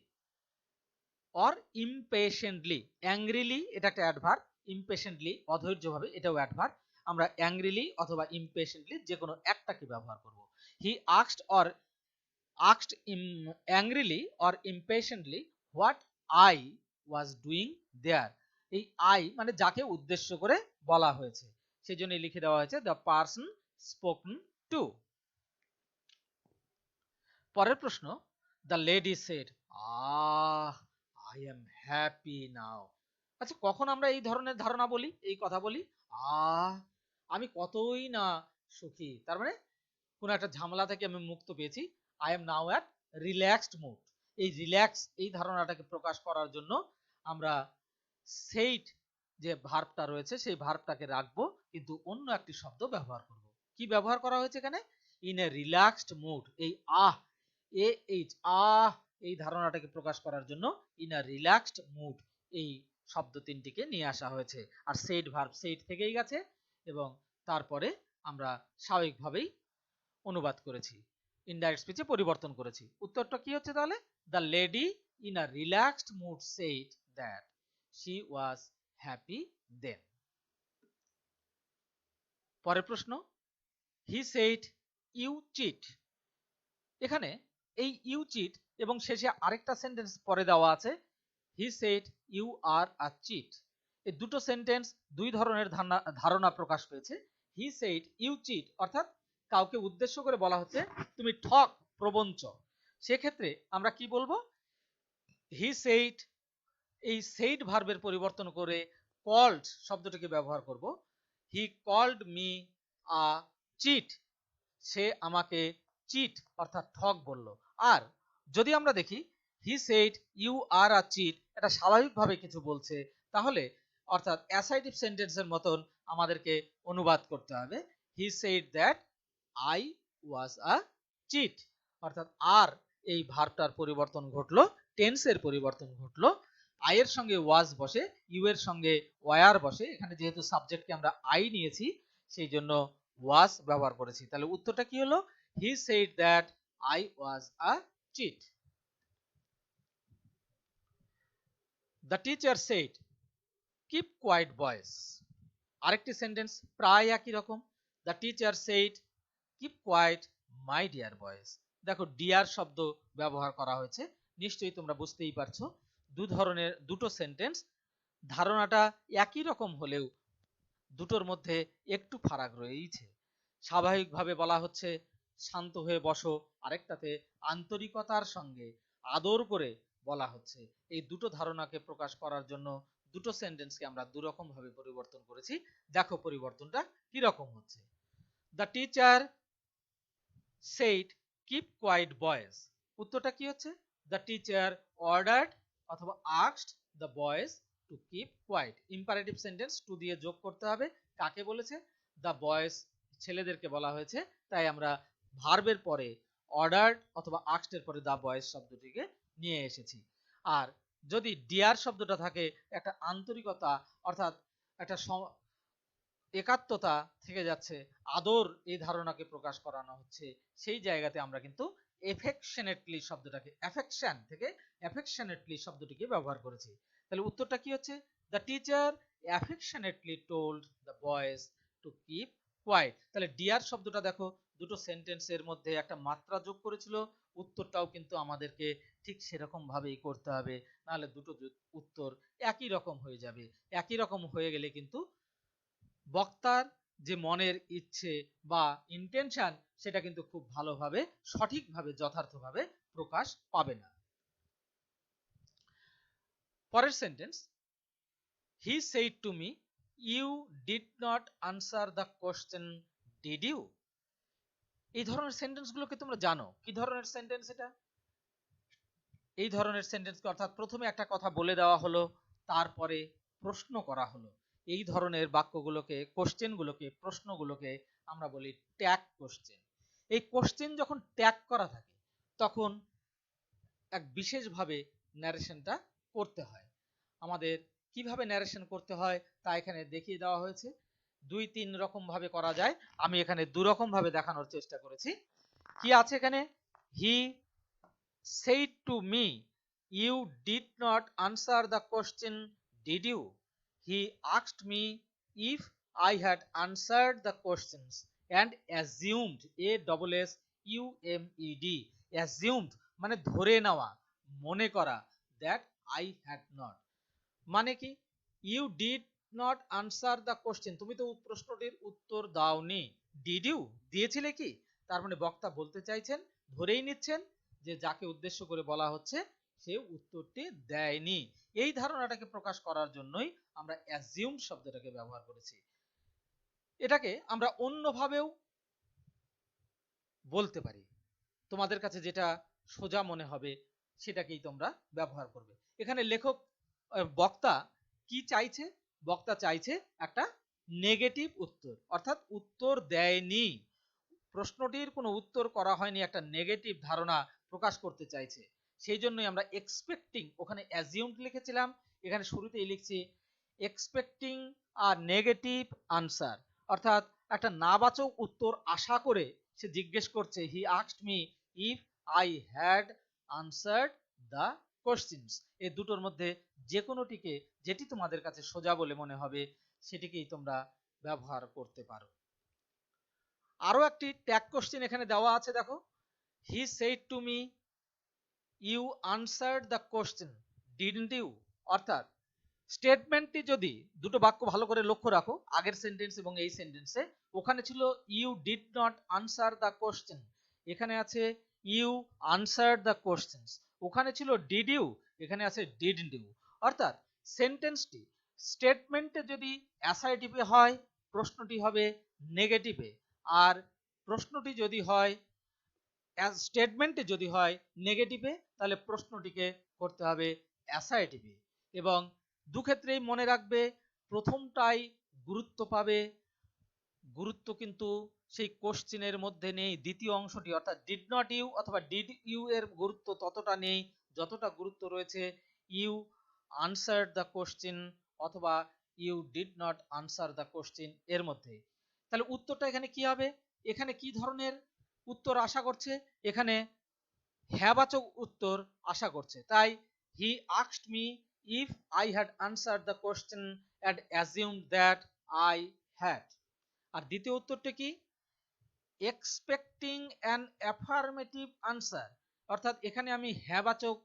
or impatiently। angrily এটা একটা অ্যাডভার্ব, impatiently অধৈর্যভাবে এটাও অ্যাডভার্ব। আমরা angrily অথবা impatiently যে কোনো একটাকে ব্যবহার করব। He asked angrily or impatiently what I was doing there। এই I মানে যাকে উদ্দেশ্য করে বলা হয়েছে, সেই জন্য লিখে দেওয়া হয়েছে the person spoken to। পরের প্রশ্ন, the lady said ah I am happy now. আচ্ছা কখন আমরা এই ধরনের ধারণা বলি, এই কথা বলি আহ আমি কতই না সুখী, তার মানে কোন একটা ঝামেলা থেকে আমি মুক্ত পেয়েছি। I am now at relaxed mood. এই রিল্যাক্স এই ধারণাটাকে প্রকাশ করার জন্য আমরা সেইড যে ভার্বটা রয়েছে সেই ভার্বটাকে রাখবো, কিন্তু অন্য একটি শব্দ ব্যবহার করব। কি ব্যবহার করা হয়েছে এখানে, ইন এ রিল্যাক্সড মুড। এই আহ আহ এই ধারণাটাকে প্রকাশ করার জন্য ইন আ রিল্যাক্সড মুড এই শব্দ তিনটিকে নিয়ে আসা হয়েছে। আর সেইড ভার্ব সেইড থেকেই গেছে, এবং তারপরে আমরা স্বাভাবিকভাবেই অনুবাদ করেছি, ইনডাইরেক্ট স্পিচে পরিবর্তন করেছি। উত্তরটা কি হচ্ছে তাহলে, the lady in a relaxed mood said that she was happy then. পরের প্রশ্ন, হি সেইড ইউ চিট। এখানে এই ইউ চিট এবং শেষে আরেকটা সেন্টেন্স পরে দেওয়া আছে he said you are a cheat. এই দুটো সেন্টেন্স দুই ধরনের ধারণা প্রকাশ পেয়েছে। হি সেড ইউ চিট অর্থাৎ কাউকে উদ্দেশ্য করে বলা হচ্ছে তুমি ঠক প্রবঞ্চ, সেক্ষেত্রে আমরা কি বলবো, হি সেইড এই সেইড ভার্বের পরিবর্তন করে কল্ড শব্দটিকে ব্যবহার করব। He called me a cheat, সে আমাকে চিট অর্থাৎ ঠক বলল। আর যদি আমরা দেখি he said you are a cheat, এটা স্বাভাবিকভাবে কিছু বলছে, তাহলে অর্থাৎ অ্যাসাইটিভ সেন্টেন্সের মতন আমাদেরকে অনুবাদ করতে হবে he said that I was a cheat, অর্থাৎ আর এই ভার্বটার পরিবর্তন ঘটলো, টেন্সের পরিবর্তন ঘটলো, আই এর সঙ্গে ওয়াজ বসে, ইউ এর সঙ্গে ওয়ার বসে। এখানে যেহেতু সাবজেক্টকে আমরা আই নিয়েছি সেই জন্য ওয়াজ ব্যবহার করেছি। তাহলে উত্তরটা কি হলো, he said that I was a cheat. The teacher said keep quiet boys. আরেকটি সেন্টেন্স প্রায় একই রকম, the teacher said keep quiet my dear boys. দেখো ডিয়ার শব্দ ব্যবহার করা হয়েছে, নিশ্চয়ই তোমরা বুঝতেই পারছো দুটো সেন্টেন্স ধারণাটা একই রকম হলেও দুটোর মধ্যে একটু ফারাক রয়েছে। স্বাভাবিকভাবে বলা হচ্ছে শান্ত হয়ে বসো, আরেকটাতে আন্তরিকতার সঙ্গে আদর করে বলা হচ্ছে। এই দুটো ধারণাকে প্রকাশ করার জন্য দুটো সেন্টেন্সকে আমরা দুরকম ভাবে পরিবর্তন করেছি। দেখো পরিবর্তনটা কি রকম হচ্ছে। The teacher said keep quiet boys, উত্তরটা কি হচ্ছে, দ্য টিচার অর্ডার্ড অথবা asked the boys to keep quiet. Imperative sentence to দিয়ে যোগ করতে হবে, কাকে বলেছে, দ্য বয়েজ ছেলেদেরকে বলা হয়েছে, তাই আমরা ভার্বের পরে অর্ডার্ড অথবা আস্কড এর পরে দ্য বয়েজ শব্দটিকে নিয়ে এসেছি। আর যদি ডিয়ার শব্দটা থাকে একটা আন্তরিকতা অর্থাৎ একটা একাত্মতা থেকে যাচ্ছে, আদর এই ধারণাকে প্রকাশ করানো হচ্ছে, সেই জায়গাতে আমরা কিন্তু এফেকশনেটলি শব্দটাকে অ্যাফেকশন থেকে অ্যাফেকশনেটলি শব্দটিকে ব্যবহার করেছি। তাহলে উত্তরটা কি হচ্ছে? The teacher অ্যাফেকশনেটলি told the boys to keep quite. তাহলে ডিয়ার শব্দটা দেখো দুটো সেন্টেন্সের মধ্যে একটা মাত্রা যোগ করেছিল, উত্তরটাও কিন্তু আমাদেরকে ঠিক সেরকম ভাবেই করতে হবে, নাহলে দুটো উত্তর একই রকম হয়ে যাবে। একই রকম হয়ে গেলে কিন্তু বক্তার যে মনের ইচ্ছে বা ইন্টেনশন সেটা কিন্তু খুব ভালোভাবে সঠিকভাবে যথার্থভাবে প্রকাশ পাবে না। পরের sentence, he said to me you did not answer the question did you. এই ধরনের সেন্টেন্স গুলোকে তোমরা জানো কি ধরনের সেন্টেন্স এটা? এই ধরনের সেন্টেন্সকে অর্থাৎ প্রথমে একটা কথা বলে দেওয়া হলো, তারপরে প্রশ্ন করা হলো, এই ধরনের বাক্যগুলোকে কোশ্চেনগুলোকে প্রশ্নগুলোকে আমরা বলি ট্যাগ কোশ্চেন। এই কোশ্চেন যখন ট্যাগ করা থাকে তখন এক বিশেষভাবে ন্যারেশনটা করতে হয়। আমাদের কিভাবে ন্যারেশন করতে হয় তা এখানে দেখিয়ে দেওয়া হয়েছে। 2-3 রকম ভাবে করা যায়, আমি এখানে 2 রকম ভাবে দেখানোর চেষ্টা করেছি। কি আছে এখানে? হি said to me, you did not answer the question, did you? He asked me if I had answered the questions and assumed, ASSUMED, assumed মানে ধরে নেওয়া, মনে করা, that I had not। মানে কি? You did not answer the question, তুমি তো প্রশ্নটির উত্তর দাওনি। Did you? দিয়েছিলে কি? তার মানে বক্তা বলতে চাইছেন, ধরেই নিচ্ছেন যে যাকে উদ্দেশ্য করে বলা হচ্ছে সে উত্তরটি দেয়নি। এই ধারণাটাকে প্রকাশ করার জন্যই আমরা অ্যাজিউম শব্দটাকে ব্যবহার করেছি। এটাকে আমরা অন্যভাবেও বলতে পারি, তোমাদের কাছে যেটা সোজা মনে হবে সেটাকেই তোমরা ব্যবহার করবে। এখানে লেখক বক্তা কি চাইছে? বক্তা চাইছে একটা নেগেটিভ উত্তর, অর্থাৎ উত্তর দেয়নি, প্রশ্নটির কোনো উত্তর করা হয়নি, একটা নেগেটিভ ধারণা প্রকাশ করতে চাইছে। সেই জন্যই আমরা এক্সপেক্টিং, ওখানে অ্যাজিউমড লিখেছিলাম, এখানে শুরুতেই লিখছি এক্সপেক্টিং আ নেগেটিভ আনসার, অর্থাৎ একটা নাবাচক উত্তর আশা করে সে জিজ্ঞেস করছে, হি asked me if I had answered the questions. এই দুটোর মধ্যে যে কোনোটিকে, যেটি তোমাদের কাছে সোজা বলে মনে হবে সেটিকেই তোমরা ব্যবহার করতে পারো। আরো একটি ট্যাগ কোশ্চেন এখানে দেওয়া আছে, দেখো, he said to me you answered the question didn't you. অর্থাৎ স্টেটমেন্টটি যদি দুটো বাক্য ভালো করে লক্ষ্য রাখো, আগের সেন্টেন্স এবং এই সেন্টেন্সে, ওখানে ছিল you did not answer the question, এখানে আছে ইউ আনসার্ড দ্য কোশ্চেনস। ওখানে ছিল ডিড ইউ, এখানে আছে ডিডন্ট ইউ। অর্থাৎ সেন্টেন্সটি স্টেটমেন্টে যদি অ্যাসার্টিভে হয় প্রশ্নটি হবে নেগেটিভে, আর প্রশ্নটি যদি হয় স্টেটমেন্টে যদি হয় নেগেটিভে তাহলে প্রশ্নটিকে করতে হবে অ্যাসার্টিভে। এবং দুক্ষেত্রেই মনে রাখবে প্রথমটাই গুরুত্ব পাবে, গুরুত্ব কিন্তু সেই কোশ্চেনের মধ্যে নেই। দ্বিতীয় অংশটি অর্থাৎ ডিড নট ইউ অথবা ডিড ইউ এর গুরুত্ব ততটা নেই যতটা গুরুত্ব রয়েছে ইউ আনসার্ড দ্য কোশ্চেন অথবা you did not answer the question এর মধ্যে। তাহলে উত্তরটা এখানে কি হবে? এখানে কি ধরনের উত্তর আশা করছে? এখানে হ্যাঁবাচক উত্তর আশা করছে, তাই he asked me if I had answered the question and assumed that I had. আর দ্বিতীয় উত্তরটা কি? এক্সপেক্টিং অ্যান অ্যাফার্মেটিভ আনসার, অর্থাৎ এখানে আমি হ্যাঁবাচক,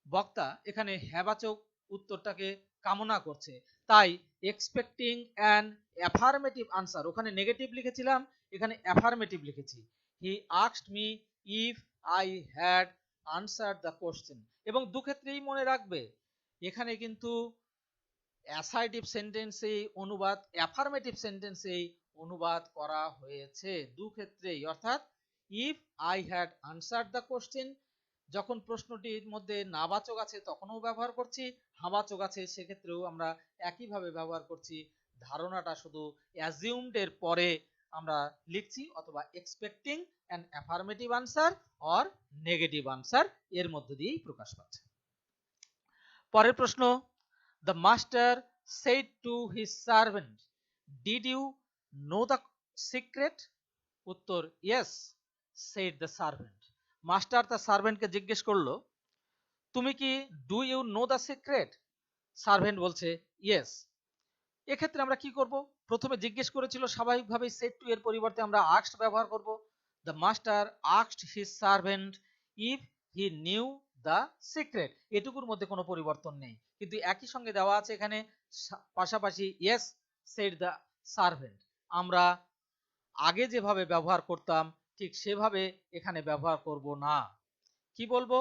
বক্তা এখানে হ্যাঁবাচক উত্তরটাকে কামনা করছে, তাই এক্সপেক্টিং অ্যান অ্যাফার্মেটিভ আনসার, ওখানে নেগেটিভ লিখেছিলাম এখানে অ্যাফার্মেটিভ লিখেছি। হি asked me if I had answered the question. এবং দুক্ষেত্রেই মনে রাখবে এখানে কিন্তু অ্যাসার্টিভ সেন্টেন্সে অনুবাদ, অ্যাফার্মেটিভ সেন্টেন্সে অনুবাদ করা হয়েছে দুক্ষেত্রেই। অর্থাৎ if I had answered the question, যখন প্রশ্নটির মধ্যে নাবাচক আছে তখনও ব্যবহার করছি, হাবাচক আছে সেক্ষেত্রেও আমরা একইভাবে ব্যবহার করছি। ধারণাটা শুধু অ্যাজিউমড এর পরে আমরা লিখছি, অথবা expecting an affirmative answer or negative answer এর মধ্যে দিয়েই প্রকাশ পাচ্ছে। পরের প্রশ্ন, the master said to his servant, did you know the secret? উত্তর, yes said the servant। Master তার সার্ভেন্টকে জিজ্ঞেস করলো, তুমি কি do you know the secret? Servant বলছে ইয়েস। এক্ষেত্রে আমরা কি করব? প্রথমে জিজ্ঞেস করেছিল, স্বাভাবিকভাবেই সেড টু এর পরিবর্তে আমরা আস্কড ব্যবহার করব। The master asked his servant if he knew the secret. এটুকুর মধ্যে কোনো পরিবর্তন নেই, কিন্তু একই সঙ্গে দেওয়া আছে এখানে পাশাপাশি ইয়েস সেড দ্য সার্ভেন্ট। আমরা আগে যেভাবে ব্যবহার করতাম ঠিক সেভাবে এখানে ব্যবহার করব না। কি বলবো?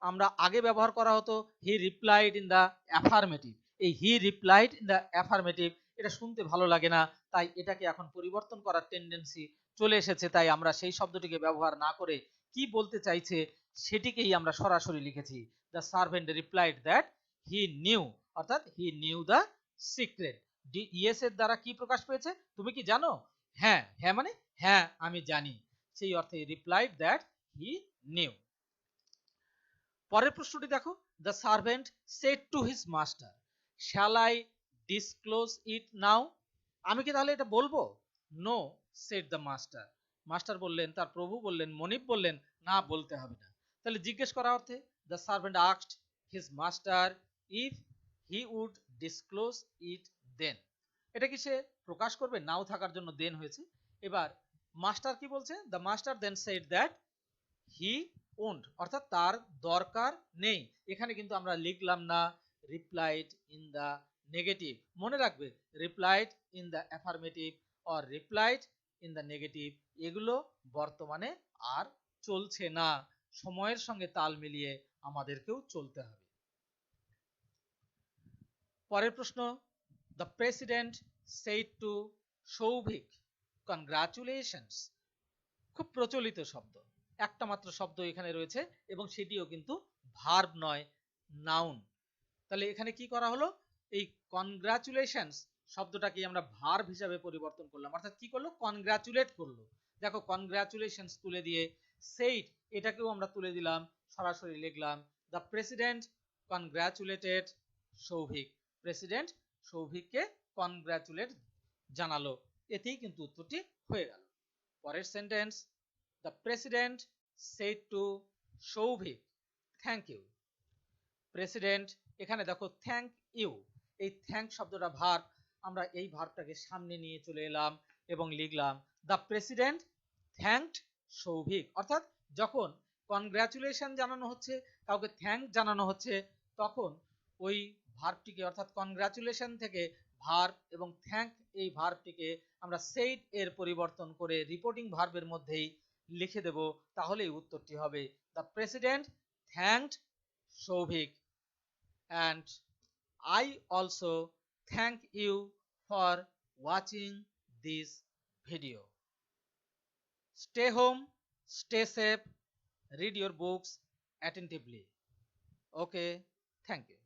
আমরা আগে ব্যবহার করা হতো he replied in the affirmative. এই he replied in the affirmative এটা শুনতে ভালো লাগে না, তাই এটাকে এখন পরিবর্তন করার টেন্ডেন্সি চলে এসেছে। তাই আমরা সেই শব্দটিকে ব্যবহার না করে কি বলতে চাইছে সেটিকেই আমরা সরাসরি লিখেছি, the servant replied that he knew, অর্থাৎ he knew the secret. Yes এর দ্বারা কি প্রকাশ পেয়েছে? তুমি কি জানো? হ্যাঁ, হ্যাঁ মানে হ্যাঁ আমি জানি, সেই অর্থে রিপ্লাইড দ্যাট হি নিউ। পরের প্রশ্নটি দেখো, the servant said to his master, shall I disclose it now? আমি কি তাহলে এটা বলবো? No said the master. Master বললেন, তার প্রভু বললেন, মনিব বললেন, না বলতে হবে না। তাহলে জিজ্ঞেস করা অর্থে the servant asked his master if he would disclose it then. এটা কি সে প্রকাশ করবে? নাও থাকার জন্য দেন হয়েছে। এবার মাস্টার কি বলছে? The master then said that he won't, অর্থাৎ তার দরকার নেই। এখানে কিন্তু আমরা লিখলাম না রিপ্লাইড ইন দ্য নেগেটিভ। মনে রাখবে, replied in the affirmative or replied in the negative এগুলো বর্তমানে আর চলছে না। সময়ের সঙ্গে তাল মিলিয়ে আমাদেরকেও চলতে হবে। পরের প্রশ্ন, the president said to Souvik congratulations. খুব প্রচলিত শব্দ, একটা মাত্র শব্দ এখানে রয়েছে এবং সেটিও কিন্তু ভার্ব নয়, নাউন। তাহলে এখানে কি করা হলো? এই কনগ্রাচুলেশনস শব্দটাকে আমরা ভার্ব হিসাবে পরিবর্তন করলাম, অর্থাৎ কি করলো? কনগ্রাচুলেট করলো। দেখো, কনগ্রাচুলেশনস তুলে দিয়ে সেইড এটাকেও আমরা তুলে দিলাম, সরাসরি লিখলাম the president congratulated Souvik. President সৌভিককে কনগ্রাচুলেট জানালো, এতেই কিন্তু উত্তরটি হয়ে গেল। পরের sentence, the president said to Souvik thank you। President, এখানে দেখো থ্যাংক ইউ, এই থ্যাংক শব্দটা ভার্ব, আমরা এই ভার্বটাকে সামনে নিয়ে চলে এলাম এবং লিখলাম দ্য প্রেসিডেন্ট থ্যাঙ্কড সৌভিক। অর্থাৎ যখন কনগ্রাচুলেশন জানানো হচ্ছে, কাউকে থ্যাংক জানানো হচ্ছে, তখন ওই ভার্বটিকে অর্থাৎ কনগ্রাচুলেশন থেকে ভার্ব এবং থ্যাংক এই ভার্বটিকে আমরা সেইড এর পরিবর্তন করে রিপোর্টিং ভার্বের মধ্যেই লিখে দেব, তাহলেই উত্তরটি হবে the president thanked Souvik and I also thank you for watching this video. Stay home, stay safe, read your books attentively. Okay, thank you.